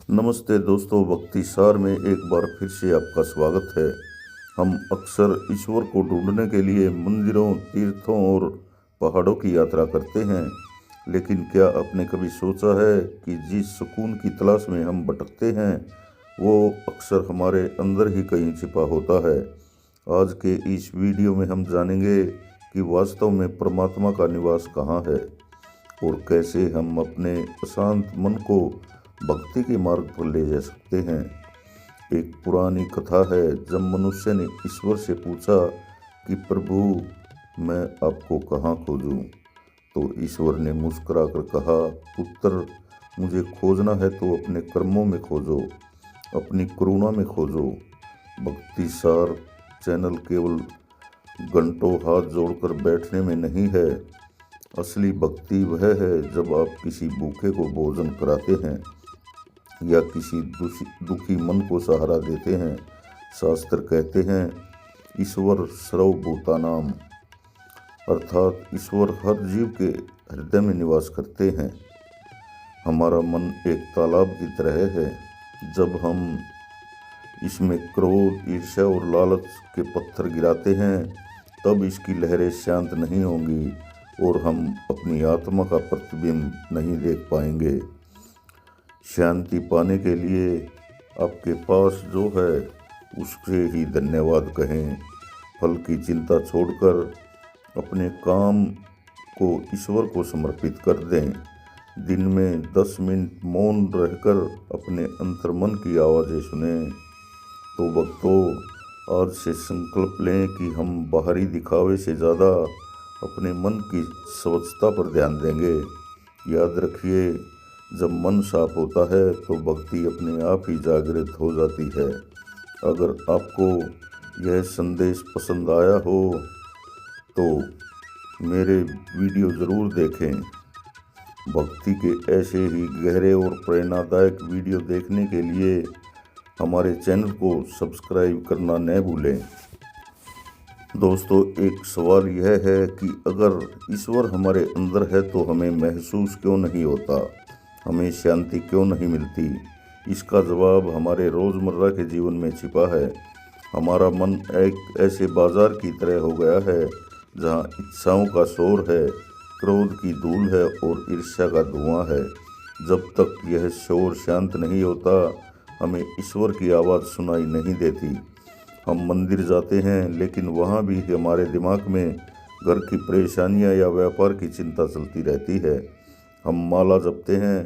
नमस्ते दोस्तों, भक्ति सार में एक बार फिर से आपका स्वागत है। हम अक्सर ईश्वर को ढूंढने के लिए मंदिरों, तीर्थों और पहाड़ों की यात्रा करते हैं, लेकिन क्या आपने कभी सोचा है कि जिस सुकून की तलाश में हम भटकते हैं वो अक्सर हमारे अंदर ही कहीं छिपा होता है। आज के इस वीडियो में हम जानेंगे कि वास्तव में परमात्मा का निवास कहाँ है और कैसे हम अपने अशांत मन को भक्ति के मार्ग पर ले जा सकते हैं। एक पुरानी कथा है, जब मनुष्य ने ईश्वर से पूछा कि प्रभु, मैं आपको कहाँ खोजूं, तो ईश्वर ने मुस्कुराकर कहा, पुत्र, मुझे खोजना है तो अपने कर्मों में खोजो, अपनी करुणा में खोजो। भक्ति सार चैनल केवल घंटों हाथ जोड़कर बैठने में नहीं है। असली भक्ति वह है जब आप किसी भूखे को भोजन कराते हैं या किसी दुखी मन को सहारा देते हैं। शास्त्र कहते हैं, ईश्वर सर्वभूतानाम, अर्थात ईश्वर हर जीव के हृदय में निवास करते हैं। हमारा मन एक तालाब की तरह है। जब हम इसमें क्रोध, ईर्ष्या और लालच के पत्थर गिराते हैं तब इसकी लहरें शांत नहीं होंगी और हम अपनी आत्मा का प्रतिबिंब नहीं देख पाएंगे। शांति पाने के लिए आपके पास जो है उससे ही धन्यवाद कहें। फल की चिंता छोड़कर अपने काम को ईश्वर को समर्पित कर दें। दिन में 10 मिनट मौन रहकर अपने अंतर्मन की आवाज़ें सुनें। तो भक्तों, आज से संकल्प लें कि हम बाहरी दिखावे से ज़्यादा अपने मन की स्वच्छता पर ध्यान देंगे। याद रखिए, जब मन साफ होता है तो भक्ति अपने आप ही जागृत हो जाती है। अगर आपको यह संदेश पसंद आया हो तो मेरे वीडियो ज़रूर देखें। भक्ति के ऐसे ही गहरे और प्रेरणादायक वीडियो देखने के लिए हमारे चैनल को सब्सक्राइब करना न भूलें। दोस्तों, एक सवाल यह है कि अगर ईश्वर हमारे अंदर है तो हमें महसूस क्यों नहीं होता, हमें शांति क्यों नहीं मिलती? इसका जवाब हमारे रोज़मर्रा के जीवन में छिपा है। हमारा मन एक ऐसे बाजार की तरह हो गया है जहां इच्छाओं का शोर है, क्रोध की धूल है और ईर्ष्या का धुआं है। जब तक यह शोर शांत नहीं होता, हमें ईश्वर की आवाज़ सुनाई नहीं देती। हम मंदिर जाते हैं लेकिन वहाँ भी हमारे दिमाग में घर की परेशानियाँ या व्यापार की चिंता चलती रहती है। हम माला जपते हैं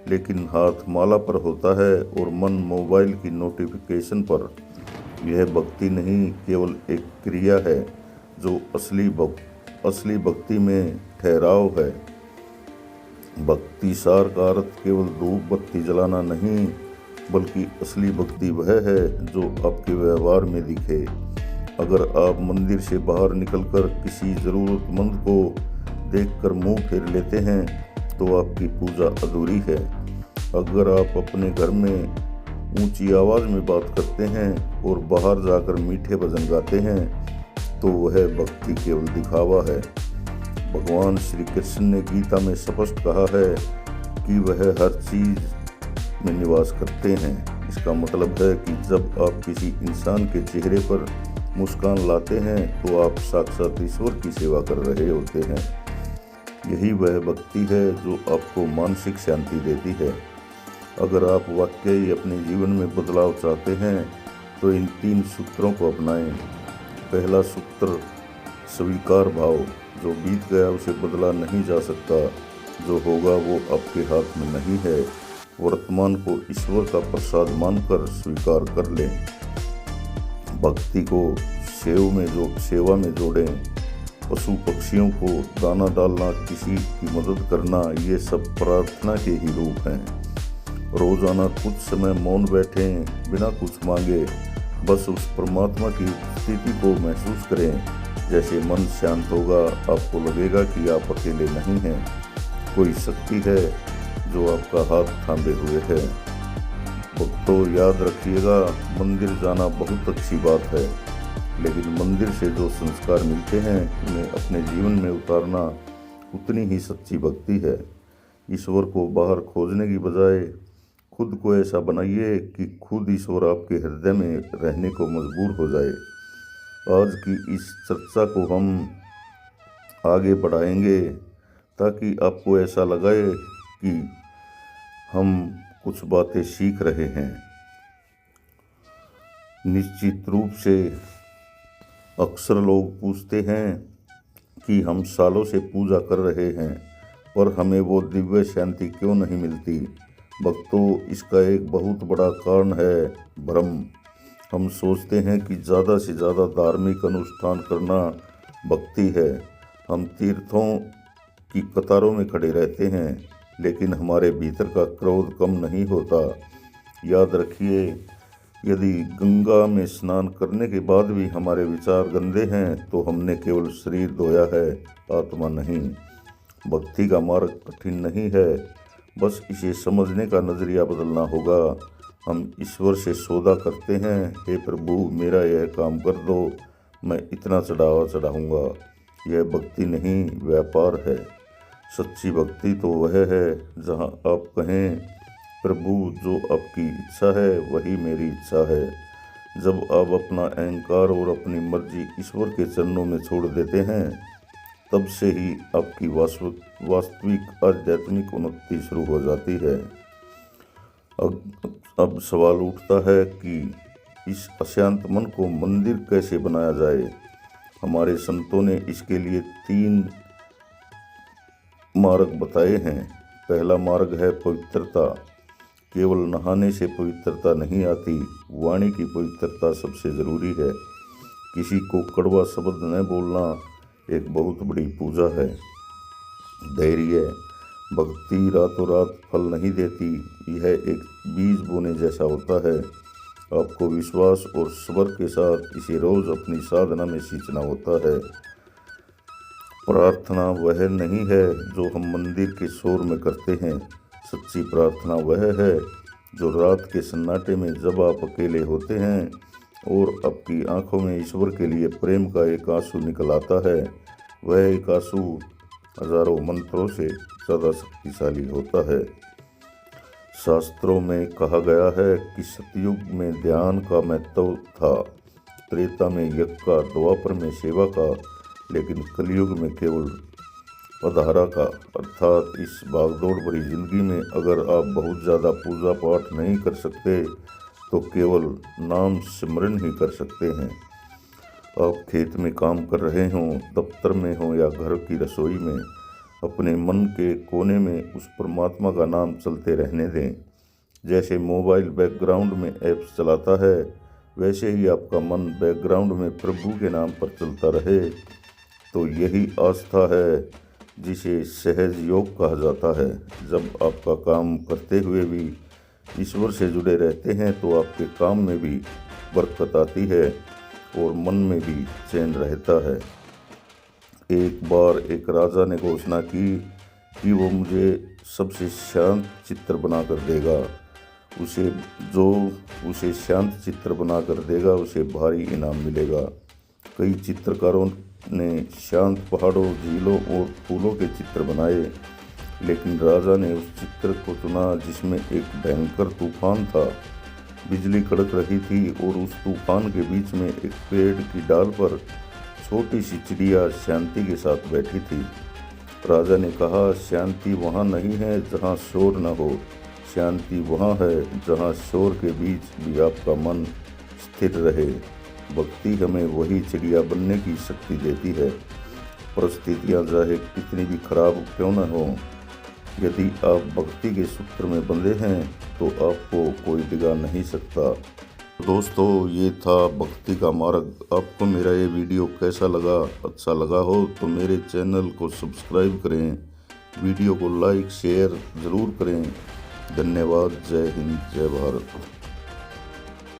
लेकिन हाथ माला पर होता है और मन मोबाइल की नोटिफिकेशन पर। यह भक्ति नहीं, केवल एक क्रिया है जो असली भक्ति में ठहराव है। भक्ति सार का अर्थ केवल धूप बत्ती जलाना नहीं, बल्कि असली भक्ति वह है जो आपके व्यवहार में दिखे। अगर आप मंदिर से बाहर निकलकर किसी ज़रूरतमंद को देखकर मुंह फेर लेते हैं तो आपकी पूजा अधूरी है। अगर आप अपने घर में ऊंची आवाज़ में बात करते हैं और बाहर जाकर मीठे भजन गाते हैं तो वह भक्ति केवल दिखावा है। भगवान श्री कृष्ण ने गीता में स्पष्ट कहा है कि वह हर चीज़ में निवास करते हैं। इसका मतलब है कि जब आप किसी इंसान के चेहरे पर मुस्कान लाते हैं तो आप साक्षात ईश्वर की सेवा कर रहे होते हैं। यही वह भक्ति है जो आपको मानसिक शांति देती है। अगर आप वाकई अपने जीवन में बदलाव चाहते हैं तो इन 3 सूत्रों को अपनाएं। पहला सूत्र, स्वीकार भाव। जो बीत गया उसे बदला नहीं जा सकता, जो होगा वो आपके हाथ में नहीं है। वर्तमान को ईश्वर का प्रसाद मानकर स्वीकार कर लें। भक्ति को सेवा में जोड़ें। पशु पक्षियों को दाना डालना, किसी की मदद करना, ये सब प्रार्थना के ही रूप हैं। रोज़ाना कुछ समय मौन बैठें, बिना कुछ मांगे, बस उस परमात्मा की स्थिति को महसूस करें। जैसे मन शांत होगा, आपको लगेगा कि आप अकेले नहीं हैं। कोई शक्ति है जो आपका हाथ थामे हुए है। भक्तों, याद रखिएगा, मंदिर जाना बहुत अच्छी बात है, लेकिन मंदिर से जो संस्कार मिलते हैं उन्हें अपने जीवन में उतारना उतनी ही सच्ची भक्ति है। ईश्वर को बाहर खोजने की बजाय खुद को ऐसा बनाइए कि खुद ईश्वर आपके हृदय में रहने को मजबूर हो जाए। आज की इस चर्चा को हम आगे बढ़ाएंगे ताकि आपको ऐसा लगे कि हम कुछ बातें सीख रहे हैं। निश्चित रूप से अक्सर लोग पूछते हैं कि हम सालों से पूजा कर रहे हैं पर हमें वो दिव्य शांति क्यों नहीं मिलती। भक्तों, इसका एक बहुत बड़ा कारण है भ्रम। हम सोचते हैं कि ज़्यादा से ज़्यादा धार्मिक अनुष्ठान करना भक्ति है। हम तीर्थों की कतारों में खड़े रहते हैं लेकिन हमारे भीतर का क्रोध कम नहीं होता। याद रखिए, यदि गंगा में स्नान करने के बाद भी हमारे विचार गंदे हैं तो हमने केवल शरीर धोया है, आत्मा नहीं। भक्ति का मार्ग कठिन नहीं है, बस इसे समझने का नज़रिया बदलना होगा। हम ईश्वर से सौदा करते हैं, हे प्रभु मेरा यह काम कर दो, मैं इतना चढ़ावा चढ़ाऊँगा। यह भक्ति नहीं, व्यापार है। सच्ची भक्ति तो वह है जहाँ आप कहें, प्रभु जो आपकी इच्छा है वही मेरी इच्छा है। जब आप अपना अहंकार और अपनी मर्जी ईश्वर के चरणों में छोड़ देते हैं तब से ही आपकी वास्तविक आध्यात्मिक उन्नति शुरू हो जाती है। अब सवाल उठता है कि इस अशांत मन को मंदिर कैसे बनाया जाए। हमारे संतों ने इसके लिए 3 मार्ग बताए हैं। पहला मार्ग है पवित्रता। केवल नहाने से पवित्रता नहीं आती, वाणी की पवित्रता सबसे ज़रूरी है। किसी को कड़वा शब्द न बोलना एक बहुत बड़ी पूजा है। धैर्य। भक्ति रातों रात फल नहीं देती, यह एक बीज बोने जैसा होता है। आपको विश्वास और सब्र के साथ इसे रोज़ अपनी साधना में सींचना होता है। प्रार्थना वह नहीं है जो हम मंदिर के शोर में करते हैं। सच्ची प्रार्थना वह है जो रात के सन्नाटे में जब आप अकेले होते हैं और आपकी आंखों में ईश्वर के लिए प्रेम का एक आंसू निकल आता है। वह एक आंसू हजारों मंत्रों से ज़्यादा शक्तिशाली होता है। शास्त्रों में कहा गया है कि सतयुग में ध्यान का महत्व था, त्रेता में यज्ञ का, द्वापर में सेवा का, लेकिन कलयुग में केवल पधारा का। अर्थात इस भागदौड़ भरी जिंदगी में अगर आप बहुत ज़्यादा पूजा पाठ नहीं कर सकते तो केवल नाम सिमरन ही कर सकते हैं। आप खेत में काम कर रहे हों, दफ्तर में हों या घर की रसोई में, अपने मन के कोने में उस परमात्मा का नाम चलते रहने दें। जैसे मोबाइल बैकग्राउंड में ऐप्स चलाता है, वैसे ही आपका मन बैकग्राउंड में प्रभु के नाम पर चलता रहे। तो यही आस्था है जिसे सहज योग कहा जाता है। जब आपका काम करते हुए भी ईश्वर से जुड़े रहते हैं तो आपके काम में भी बरकत आती है और मन में भी चैन रहता है। एक बार एक राजा ने घोषणा की कि वो मुझे सबसे शांत चित्र बना कर देगा। उसे शांत चित्र बना कर देगा उसे भारी इनाम मिलेगा। कई चित्रकारों ने शांत पहाड़ों, झीलों और फूलों के चित्र बनाए, लेकिन राजा ने उस चित्र को चुना जिसमें एक भयंकर तूफान था। बिजली कड़क रही थी और उस तूफान के बीच में एक पेड़ की डाल पर छोटी सी चिड़िया शांति के साथ बैठी थी। राजा ने कहा, शांति वहाँ नहीं है जहाँ शोर न हो, शांति वहाँ है जहाँ शोर के बीच भी आपका मन स्थिर रहे। भक्ति हमें वही चिड़िया बनने की शक्ति देती है। परिस्थितियाँ चाहे कितनी भी खराब क्यों न हो, यदि आप भक्ति के सूत्र में बंधे हैं तो आपको कोई डिगा नहीं सकता। दोस्तों, ये था भक्ति का मार्ग। आपको मेरा ये वीडियो कैसा लगा? अच्छा लगा हो तो मेरे चैनल को सब्सक्राइब करें, वीडियो को लाइक शेयर ज़रूर करें। धन्यवाद। जय हिंद, जय भारत।